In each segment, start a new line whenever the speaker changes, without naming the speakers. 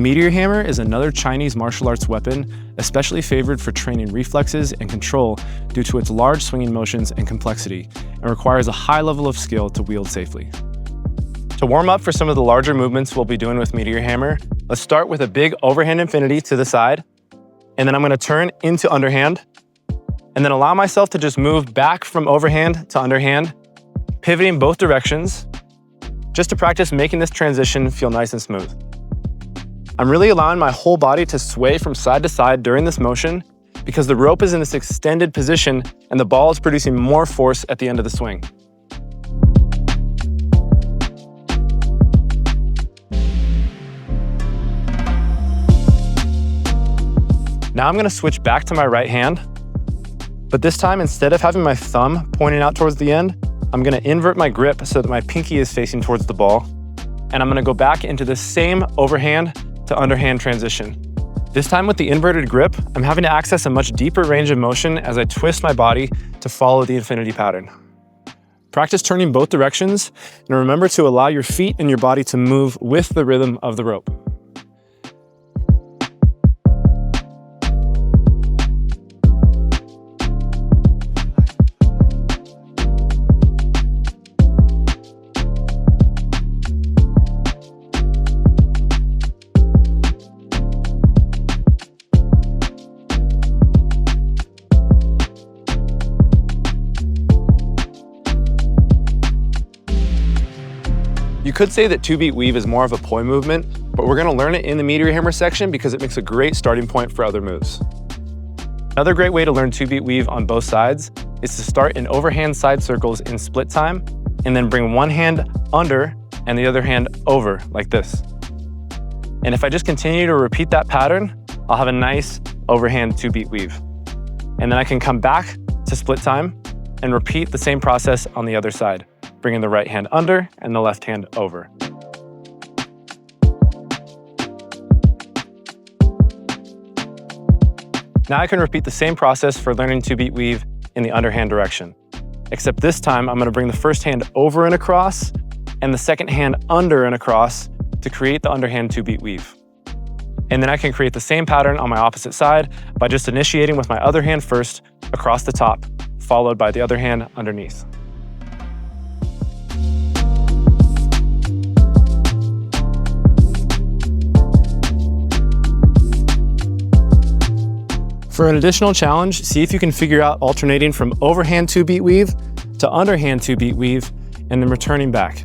Meteor hammer is another Chinese martial arts weapon, especially favored for training reflexes and control due to its large swinging motions and complexity, and requires a high level of skill to wield safely. To warm up for some of the larger movements we'll be doing with Meteor hammer, let's start with a big overhand infinity to the side, and then I'm going to turn into underhand, and then allow myself to just move back from overhand to underhand, pivoting both directions, just to practice making this transition feel nice and smooth. I'm really allowing my whole body to sway from side to side during this motion because the rope is in this extended position and the ball is producing more force at the end of the swing. Now I'm going to switch back to my right hand, but this time instead of having my thumb pointing out towards the end, I'm going to invert my grip so that my pinky is facing towards the ball, and I'm going to go back into the same overhand to underhand transition. This time with the inverted grip, I'm having to access a much deeper range of motion as I twist my body to follow the infinity pattern. Practice turning both directions, and remember to allow your feet and your body to move with the rhythm of the rope. You could say that two-beat weave is more of a poi movement, but we're going to learn it in the Meteor hammer section because it makes a great starting point for other moves. Another great way to learn two-beat weave on both sides is to start in overhand side circles in split time, and then bring one hand under and the other hand over like this. And if I just continue to repeat that pattern, I'll have a nice overhand two-beat weave. And then I can come back to split time and repeat the same process on the other side, bringing the right hand under and the left hand over. Now I can repeat the same process for learning two-beat weave in the underhand direction. Except this time, I'm going to bring the first hand over and across and the second hand under and across to create the underhand two-beat weave. And then I can create the same pattern on my opposite side by just initiating with my other hand first across the top, followed by the other hand underneath. For an additional challenge, see if you can figure out alternating from overhand two-beat weave to underhand two-beat weave and then returning back.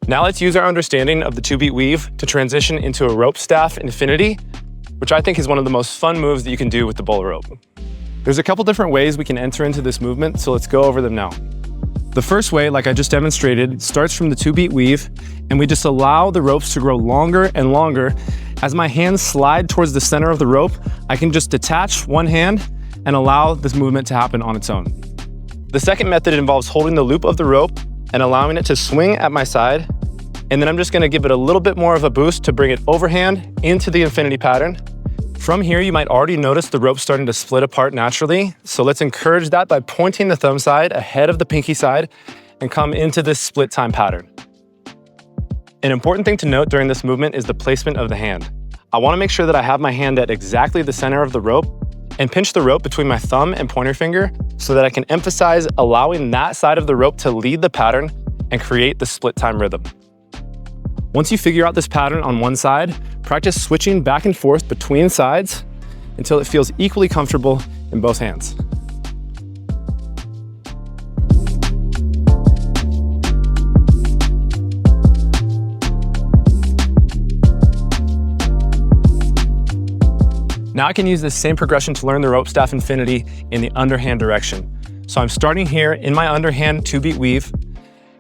Now let's use our understanding of the two-beat weave to transition into a rope staff infinity, which I think is one of the most fun moves that you can do with the bowl rope. There's a couple different ways we can enter into this movement, so let's go over them now. The first way, like I just demonstrated, starts from the two-beat weave, and we just allow the ropes to grow longer and longer. As my hands slide towards the center of the rope, I can just detach one hand and allow this movement to happen on its own. The second method involves holding the loop of the rope and allowing it to swing at my side, and then I'm just gonna give it a little bit more of a boost to bring it overhand into the infinity pattern. From here, you might already notice the rope starting to split apart naturally, so let's encourage that by pointing the thumb side ahead of the pinky side and come into this split time pattern. An important thing to note during this movement is the placement of the hand. I wanna make sure that I have my hand at exactly the center of the rope and pinch the rope between my thumb and pointer finger so that I can emphasize allowing that side of the rope to lead the pattern and create the split time rhythm. Once you figure out this pattern on one side, practice switching back and forth between sides until it feels equally comfortable in both hands. Now I can use this same progression to learn the rope staff infinity in the underhand direction. So I'm starting here in my underhand two-beat weave,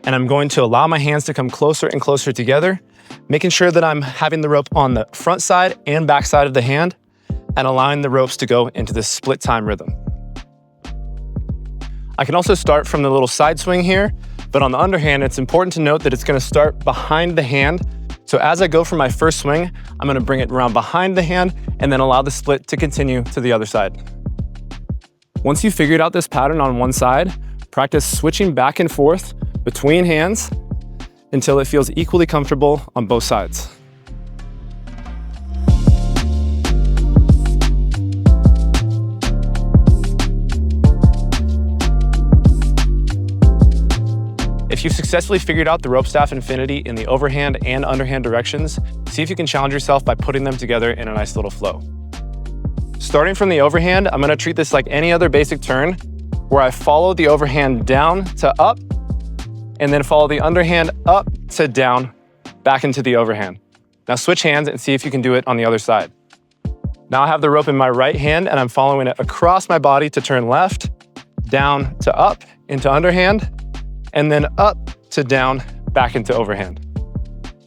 and I'm going to allow my hands to come closer and closer together making sure that I'm having the rope on the front side and back side of the hand and allowing the ropes to go into this split time rhythm. I can also start from the little side swing here, but on the underhand, it's important to note that it's gonna start behind the hand. So as I go for my first swing, I'm gonna bring it around behind the hand and then allow the split to continue to the other side. Once you've figured out this pattern on one side, practice switching back and forth between hands until it feels equally comfortable on both sides. If you've successfully figured out the rope staff infinity in the overhand and underhand directions, see if you can challenge yourself by putting them together in a nice little flow. Starting from the overhand, I'm gonna treat this like any other basic turn where I follow the overhand down to up and then follow the underhand up to down back into the overhand. Now switch hands and see if you can do it on the other side. Now I have the rope in my right hand and I'm following it across my body to turn left, down to up into underhand, and then up to down, back into overhand.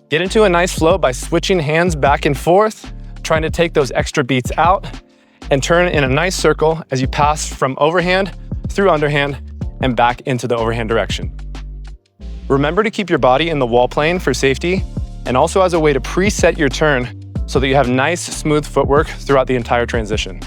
Get into a nice flow by switching hands back and forth, trying to take those extra beats out, and turn in a nice circle as you pass from overhand through underhand and back into the overhand direction. Remember to keep your body in the wall plane for safety, and also as a way to preset your turn so that you have nice, smooth footwork throughout the entire transition.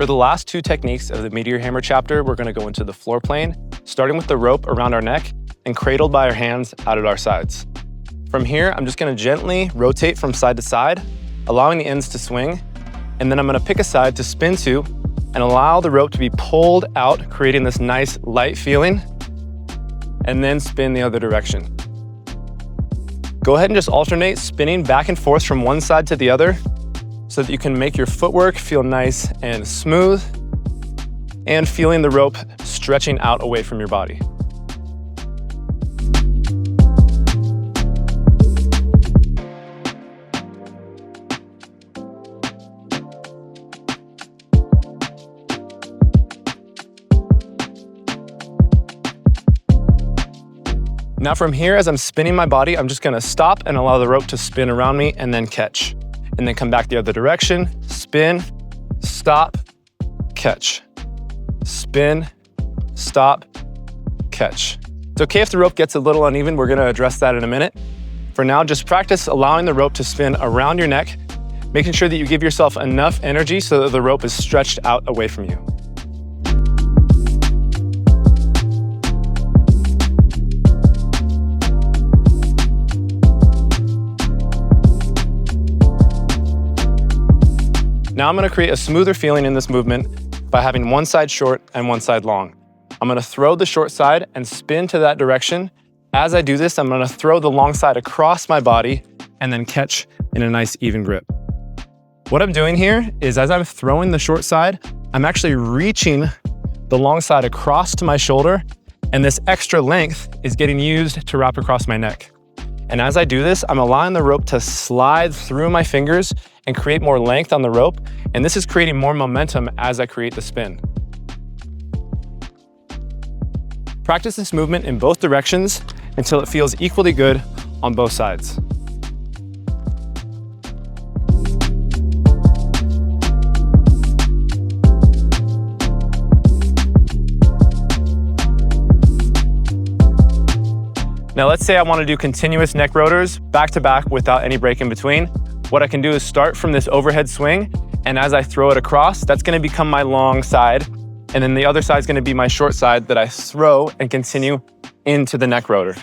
For the last two techniques of the Meteor Hammer chapter, we're gonna go into the floor plane, starting with the rope around our neck and cradled by our hands out at our sides. From here, I'm just gonna gently rotate from side to side, allowing the ends to swing, and then I'm gonna pick a side to spin to and allow the rope to be pulled out, creating this nice light feeling, and then spin the other direction. Go ahead and just alternate spinning back and forth from one side to the other so that you can make your footwork feel nice and smooth and feeling the rope stretching out away from your body. Now from here, as I'm spinning my body, I'm just gonna stop and allow the rope to spin around me and then catch. And then come back the other direction, spin, stop, catch. Spin, stop, catch. It's okay if the rope gets a little uneven, we're gonna address that in a minute. For now, just practice allowing the rope to spin around your neck, making sure that you give yourself enough energy so that the rope is stretched out away from you. Now I'm gonna create a smoother feeling in this movement by having one side short and one side long. I'm gonna throw the short side and spin to that direction. As I do this, I'm gonna throw the long side across my body and then catch in a nice even grip. What I'm doing here is as I'm throwing the short side, I'm actually reaching the long side across to my shoulder, and this extra length is getting used to wrap across my neck. And as I do this, I'm allowing the rope to slide through my fingers and create more length on the rope. And this is creating more momentum as I create the spin. Practice this movement in both directions until it feels equally good on both sides. Now let's say I want to do continuous neck rotors back to back without any break in between. What I can do is start from this overhead swing, and as I throw it across, that's going to become my long side, and then the other side is going to be my short side that I throw and continue into the neck rotor.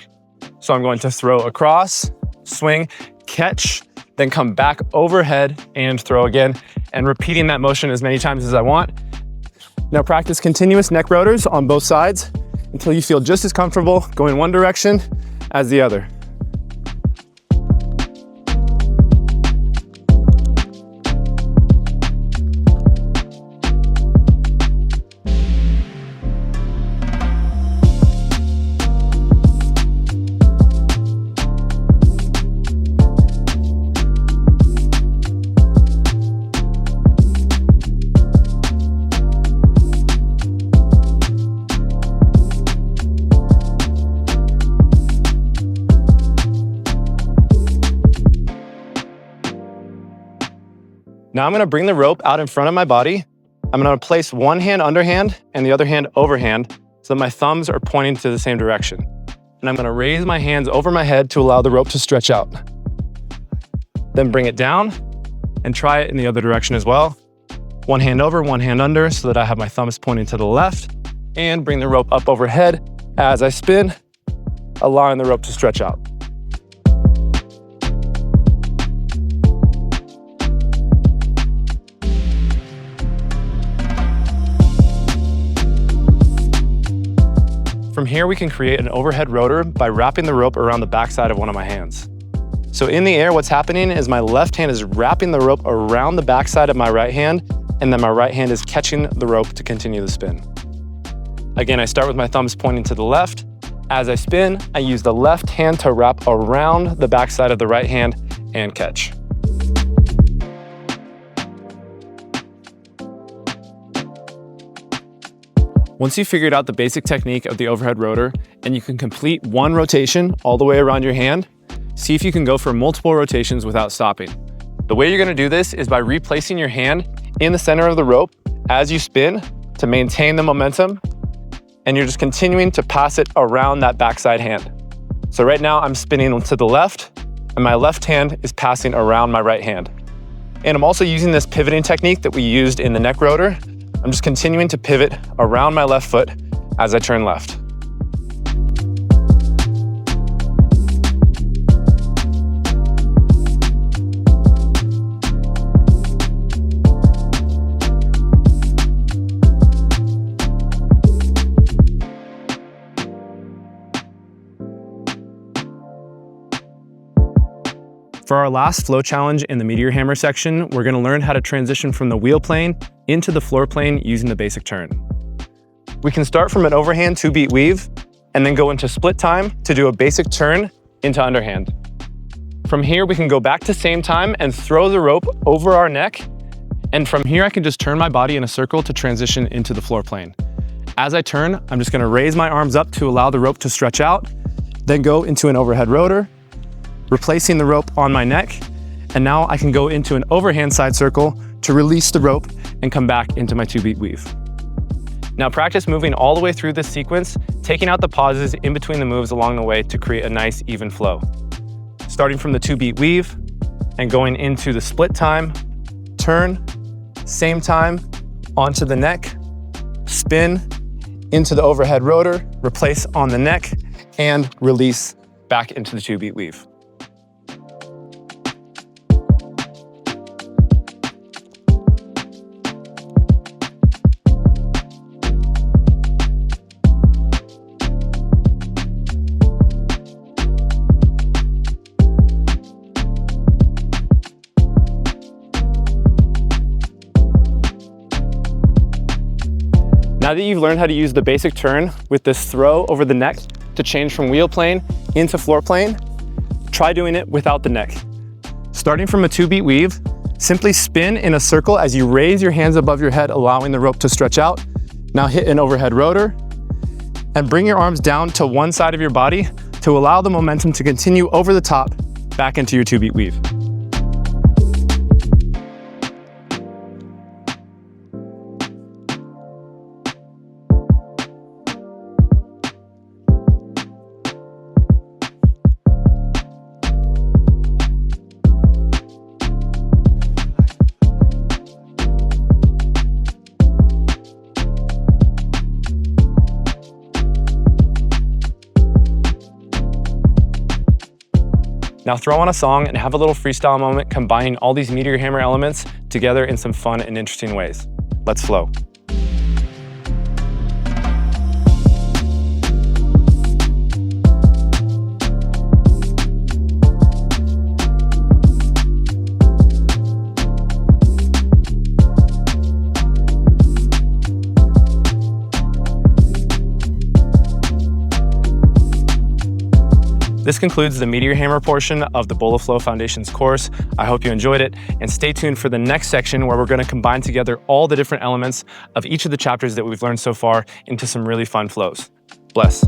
So I'm going to throw across, swing, catch, then come back overhead and throw again, and repeating that motion as many times as I want Now practice continuous neck rotors on both sides until you feel just as comfortable going one direction as the other. Now I'm gonna bring the rope out in front of my body. I'm gonna place one hand underhand and the other hand overhand so that my thumbs are pointing to the same direction. And I'm gonna raise my hands over my head to allow the rope to stretch out. Then bring it down and try it in the other direction as well. One hand over, one hand under so that I have my thumbs pointing to the left, and bring the rope up overhead as I spin, allowing the rope to stretch out. From here, we can create an overhead rotor by wrapping the rope around the backside of one of my hands. So in the air, what's happening is my left hand is wrapping the rope around the backside of my right hand, and then my right hand is catching the rope to continue the spin. Again, I start with my thumbs pointing to the left. As I spin, I use the left hand to wrap around the backside of the right hand and catch. Once you've figured out the basic technique of the overhead rotor and you can complete one rotation all the way around your hand, see if you can go for multiple rotations without stopping. The way you're gonna do this is by replacing your hand in the center of the rope as you spin to maintain the momentum, and you're just continuing to pass it around that backside hand. So right now I'm spinning to the left and my left hand is passing around my right hand. And I'm also using this pivoting technique that we used in the neck rotor. I'm just continuing to pivot around my left foot as I turn left. For our last flow challenge in the Meteor Hammer section, we're gonna learn how to transition from the wheel plane into the floor plane using the basic turn. We can start from an overhand 2-beat weave and then go into split time to do a basic turn into underhand. From here, we can go back to same time and throw the rope over our neck. And from here, I can just turn my body in a circle to transition into the floor plane. As I turn, I'm just gonna raise my arms up to allow the rope to stretch out, then go into an overhead rotor, replacing the rope on my neck, and now I can go into an overhand side circle to release the rope and come back into my 2-beat weave. Now practice moving all the way through this sequence, taking out the pauses in between the moves along the way to create a nice even flow. Starting from the 2-beat weave and going into the split time, turn, same time, onto the neck, spin, into the overhead rotor, replace on the neck, and release back into the 2-beat weave. Now that you've learned how to use the basic turn with this throw over the neck to change from wheel plane into floor plane, try doing it without the neck. Starting from a 2-beat weave, simply spin in a circle as you raise your hands above your head, allowing the rope to stretch out. Now hit an overhead rotor and bring your arms down to one side of your body to allow the momentum to continue over the top back into your 2-beat weave. Now throw on a song and have a little freestyle moment combining all these Meteor Hammer elements together in some fun and interesting ways. Let's flow. This concludes the Meteor Hammer portion of the Bowl of Flow Foundations course. I hope you enjoyed it, and stay tuned for the next section where we're going to combine together all the different elements of each of the chapters that we've learned so far into some really fun flows. Bless.